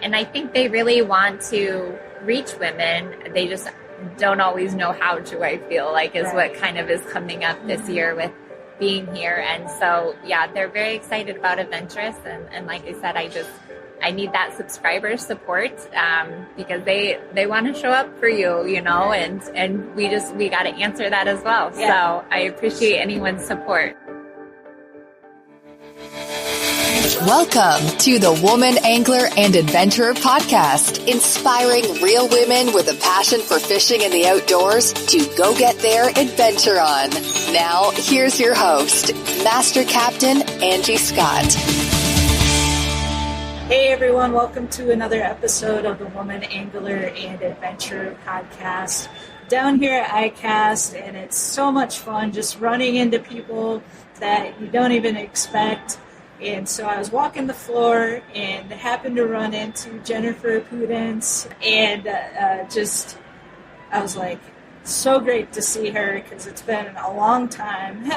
And I think they really want to reach women. They just don't always know how to, I feel like, is what kind of is coming up this year with being here. And so, yeah, they're very excited about Adventurous. And like I said, I need that subscriber support because they want to show up for you, you know, and we got to answer that as well. Yeah. So I appreciate anyone's support. Welcome to the Woman Angler and Adventurer podcast, inspiring real women with a passion for fishing in the outdoors to go get their adventure on. Now, here's your host, Master Captain Angie Scott. Hey everyone, welcome to another episode of the Woman Angler and Adventurer podcast. Down here at iCast, and it's so much fun just running into people that you don't even expect. And so I was walking the floor and happened to run into Jennifer Pudenz, and I was like, so great to see her because it's been a long time.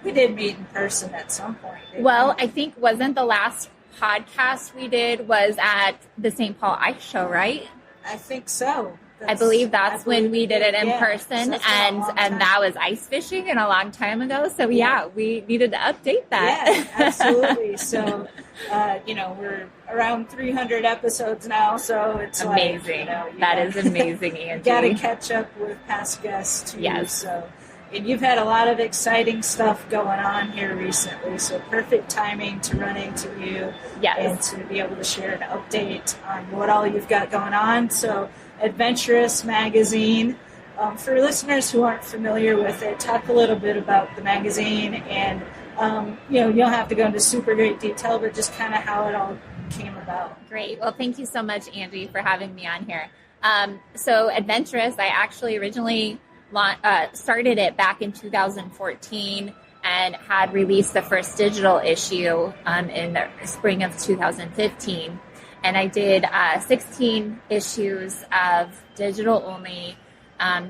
We did meet in person at some point. Well, I think wasn't the last podcast we did was at the St. Paul Ice Show, right? I think so. I believe that's when we did it in person, and that was ice fishing and a long time ago. So yeah, we needed to update that. Yeah, absolutely. So, we're around 300 episodes now, so it's amazing. That is amazing, Angie. Got to catch up with past guests too. Yes. So, and you've had a lot of exciting stuff going on here recently, so perfect timing to run into you and to be able to share an update on what all you've got going on. So, Adventurous magazine. For listeners who aren't familiar with it, talk a little bit about the magazine, and you don't have to go into super great detail, but just kind of how it all came about. Great. Well, thank you so much, Angie, for having me on here. So Adventurous, I actually originally started it back in 2014 and had released the first digital issue in the spring of 2015. And I did 16 issues of digital only.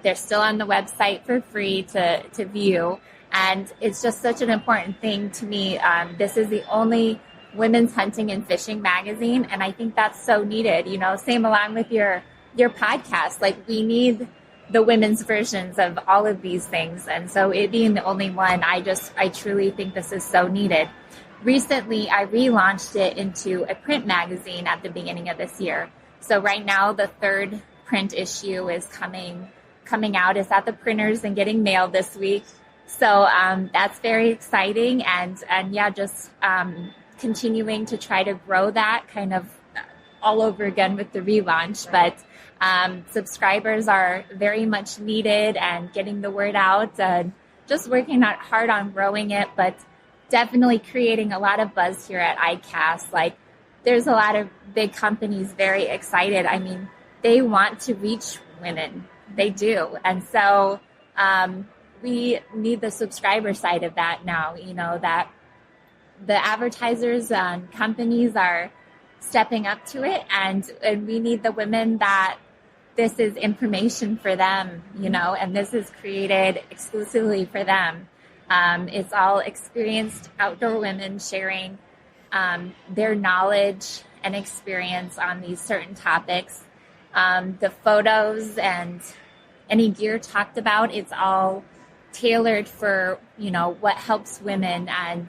They're still on the website for free to view. And it's just such an important thing to me. This is the only women's hunting and fishing magazine. And I think that's so needed. Same along with your podcast. Like, we need the women's versions of all of these things. And so it being the only one, I truly think this is so needed. Recently, I relaunched it into a print magazine at the beginning of this year. So right now, the third print issue is coming out. It's at the printers and getting mailed this week. So that's very exciting. And just continuing to try to grow that kind of all over again with the relaunch. But subscribers are very much needed, and getting the word out, and just working hard on growing it. But definitely creating a lot of buzz here at iCast. Like, there's a lot of big companies very excited. I mean, they want to reach women. They do. And so we need the subscriber side of that now, that the advertisers and companies are stepping up to it, and we need the women that this is information for them, and this is created exclusively for them. It's all experienced outdoor women sharing their knowledge and experience on these certain topics. The photos and any gear talked about, it's all tailored for, what helps women and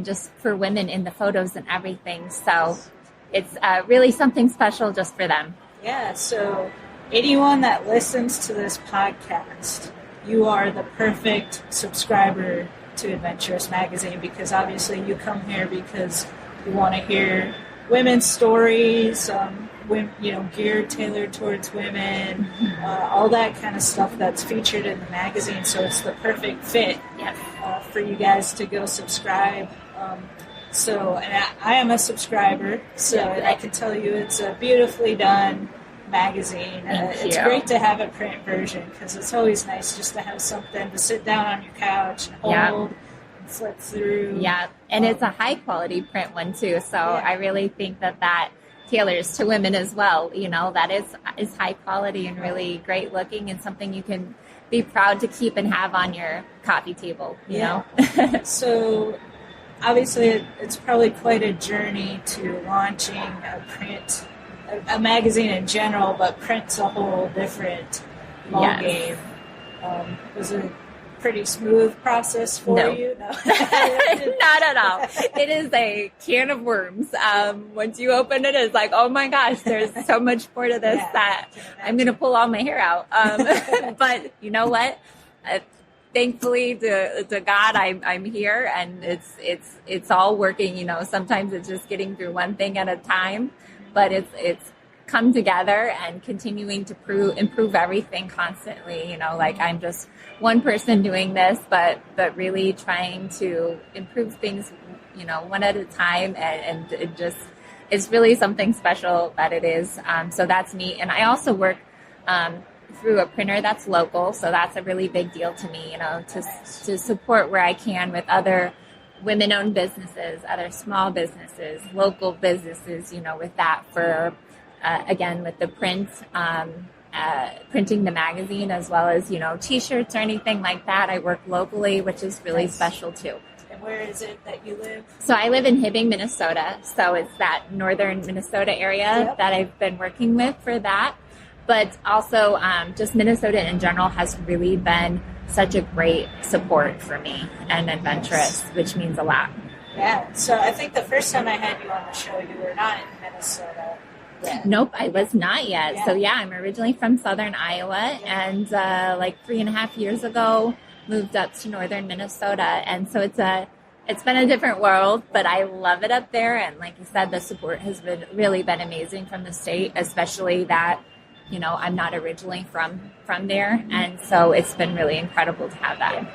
just for women in the photos and everything. So it's really something special just for them. Yeah, so anyone that listens to this podcast, you are the perfect subscriber to Adventurous Magazine, because obviously you come here because you want to hear women's stories, gear tailored towards women, all that kind of stuff that's featured in the magazine. So it's the perfect fit for you guys to go subscribe. And I am a subscriber, so I can tell you it's a beautifully done magazine. It's great to have a print version, because it's always nice just to have something to sit down on your couch and hold and flip through. Yeah, and it's a high quality print one too, so I really think that tailors to women as well. That is high quality and really great looking, and something you can be proud to keep and have on your coffee table, you know? So obviously it's probably quite a journey to launching a magazine in general, but print's a whole different ballgame. Was it a pretty smooth process for you? No. Not at all. It is a can of worms. Once you open it, it's like, oh my gosh, there's so much more to this that I'm going to pull all my hair out. But you know what? Thankfully to God, I'm here, and it's all working. You know, sometimes it's just getting through one thing at a time, but it's come together and continuing to improve everything constantly. You know, like I'm just one person doing this, but really trying to improve things, you know, one at a time, and it just it's really something special that it is. So that's neat, and I also work through a printer that's local, so that's a really big deal to me. You know, to support where I can with other women-owned businesses, other small businesses, local businesses. You know, with that for again with the print. Printing the magazine, as well as, you know, T-shirts or anything like that. I work locally, which is really special too. And where is it that you live? So I live in Hibbing, Minnesota. So it's that northern Minnesota area that I've been working with for that. But also just Minnesota in general has really been such a great support for me and adventurous, which means a lot. Yeah. So I think the first time I had you on the show, you were not in Minnesota. Yeah. Nope, I was not yet. Yeah. So yeah, I'm originally from southern Iowa, and like 3.5 years ago, moved up to northern Minnesota. And so it's been a different world, but I love it up there. And like you said, the support has really been amazing from the state, especially that, you know, I'm not originally from there. And so it's been really incredible to have that. Yeah.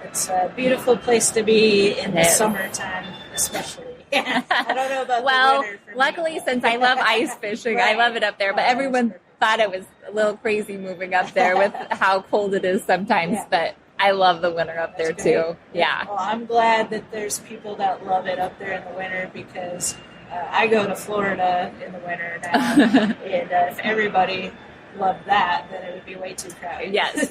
It's a beautiful place to be in the summertime, especially. I don't know about the winter for luckily, me, since I love ice fishing, I love it up there. But everyone thought it was a little crazy moving up there with how cold it is sometimes. Yeah. But I love the winter up there too. Yeah. Well, I'm glad that there's people that love it up there in the winter, because I go to Florida in the winter now, and if everybody loved that, then it would be way too crowded. Yes.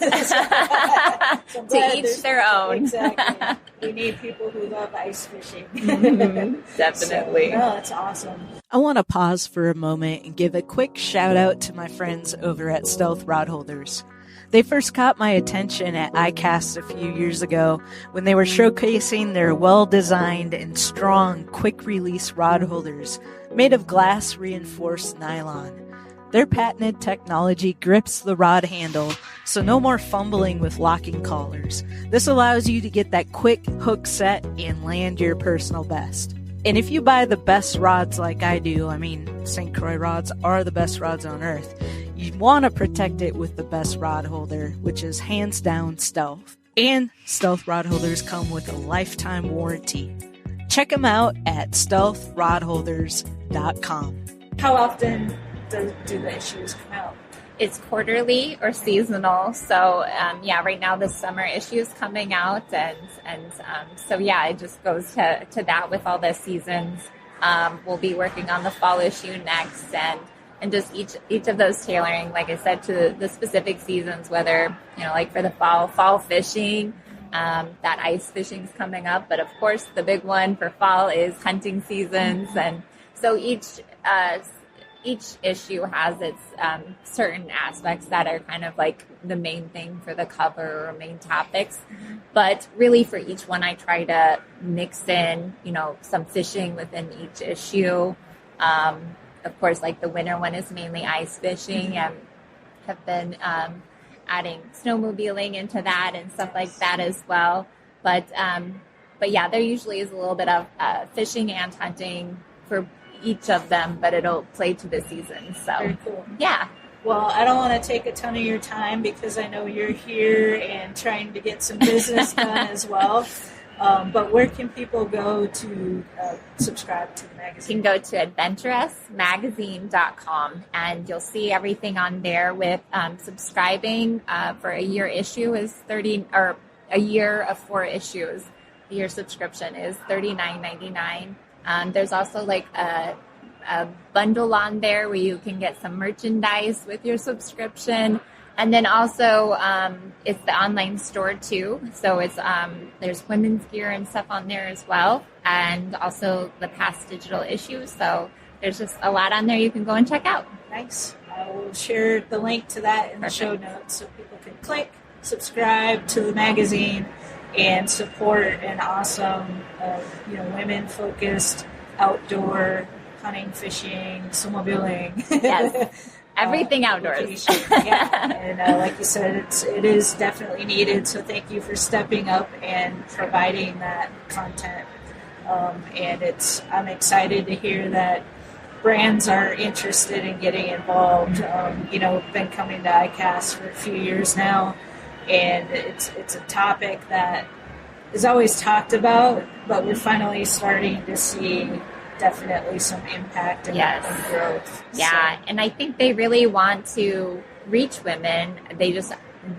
So to each their own. Exactly. We need people who love ice fishing. Definitely. So, that's awesome. I want to pause for a moment and give a quick shout out to my friends over at Stealth Rod Holders. They first caught my attention at iCast a few years ago when they were showcasing their well-designed and strong quick-release rod holders made of glass-reinforced nylon. Their patented technology grips the rod handle, so no more fumbling with locking collars. This allows you to get that quick hook set and land your personal best. And if you buy the best rods like I do, I mean, St. Croix rods are the best rods on earth, you want to protect it with the best rod holder, which is hands down Stealth. And Stealth rod holders come with a lifetime warranty. Check them out at stealthrodholders.com. How often do the issues come out? It's quarterly or seasonal. So right now the summer issue is coming out, and so yeah, it just goes to that with all the seasons. We'll be working on the fall issue next, and just each of those tailoring, like I said, to the specific seasons, whether, you know, like for the fall fishing, that ice fishing's coming up, but of course the big one for fall is hunting seasons, and so each issue has its certain aspects that are kind of like the main thing for the cover or main topics. But really for each one, I try to mix in, you know, some fishing within each issue. Of course, like the winter one is mainly ice fishing, and have been adding snowmobiling into that and stuff like that as well. But yeah, there usually is a little bit of fishing and hunting for each of them, but it'll play to the season. So very cool. Yeah. Well, I don't want to take a ton of your time because I know you're here and trying to get some business done as well. But where can people go to subscribe to the magazine? You can go to adventurousmagazine.com, and you'll see everything on there. With subscribing for a year issue is $30, or a year of 4 issues. The year subscription is $39.99. There's also like a bundle on there where you can get some merchandise with your subscription. And then also it's the online store too. So it's there's women's gear and stuff on there as well. and also the past digital issues. So there's just a lot on there you can go and check out. Nice. I will share the link to that in the show notes so people can click, subscribe to the magazine, and support an awesome, women-focused outdoor hunting, fishing, snowmobiling. Yes. Everything outdoors. Yeah, and like you said, it is definitely needed. So thank you for stepping up and providing that content. And I'm excited to hear that brands are interested in getting involved. Been coming to iCast for a few years now, and it's a topic that is always talked about, but we're finally starting to see definitely some impact and growth. Yeah, and I think they really want to reach women. They just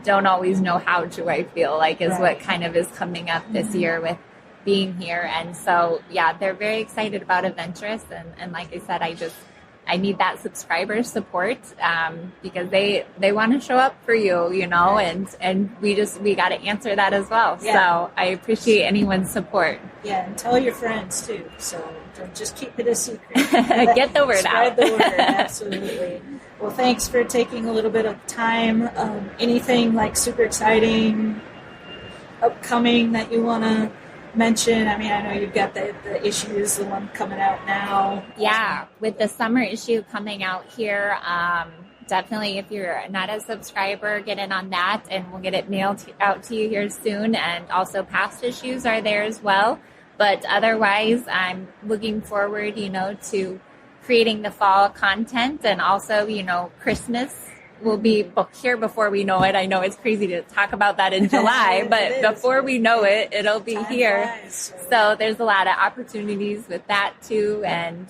don't always know how to, I feel like, is what kind of is coming up this year with being here. And so, they're very excited about Adventurous. And like I said, I need that subscriber support because they want to show up for you, and we got to answer that as well. Yeah. So I appreciate anyone's support. Yeah, and tell your friends too. So don't just keep it a secret. Get the word out. Spread the word, absolutely. Well, thanks for taking a little bit of time. Anything like super exciting, upcoming that you want to mention? I mean, I know you've got the issues, the one coming out now. Yeah, with the summer issue coming out here, definitely if you're not a subscriber, get in on that, and we'll get it mailed out to you here soon. And also past issues are there as well. But otherwise, I'm looking forward, to creating the fall content, and also, Christmas will be here before we know it. I know it's crazy to talk about that in July, but before we know it, it'll be here. So there's a lot of opportunities with that too. And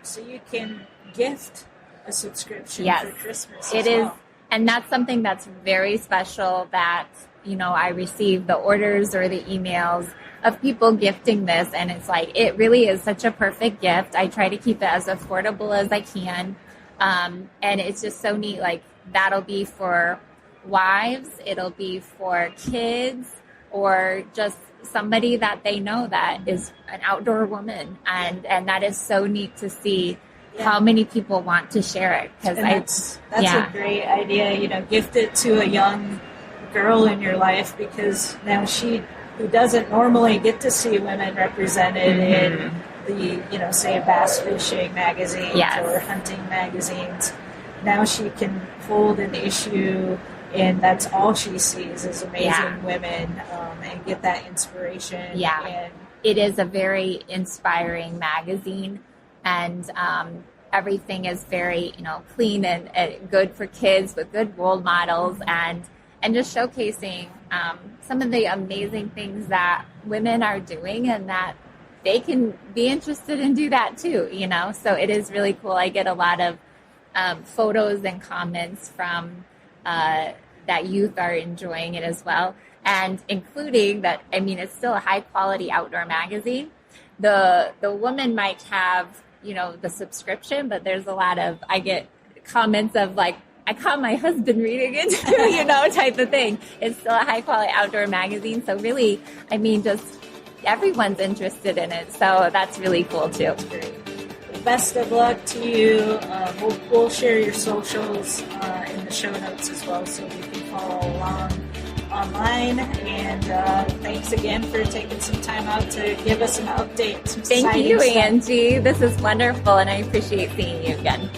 So you can gift a subscription for Christmas. It is. And that's something that's very special that, I receive the orders or the emails of people gifting this. And it's like, it really is such a perfect gift. I try to keep it as affordable as I can. And it's just so neat. Like, that'll be for wives, it'll be for kids, or just somebody that they know that is an outdoor woman. And that is so neat to see how many people want to share it. That's a great idea. Gift it to a young girl in your life, because now who doesn't normally get to see women represented in the, say, bass fishing magazines or hunting magazines. Now she can hold an issue, and that's all she sees is amazing women, and get that inspiration. Yeah, and it is a very inspiring magazine, and everything is very, clean and good for kids with good role models, and just showcasing some of the amazing things that women are doing, and that they can be interested and do that too, So it is really cool. I get a lot of photos and comments from that youth are enjoying it as well. And including that, it's still a high quality outdoor magazine. The woman might have, the subscription, but there's a lot of, I get comments of like, I caught my husband reading it too, type of thing. It's still a high quality outdoor magazine. So really, just everyone's interested in it. So that's really cool too. Best of luck to you. We'll share your socials in the show notes as well, so you can follow along online. And thanks again for taking some time out to give us an update. Thank you, Angie. This is wonderful, and I appreciate seeing you again.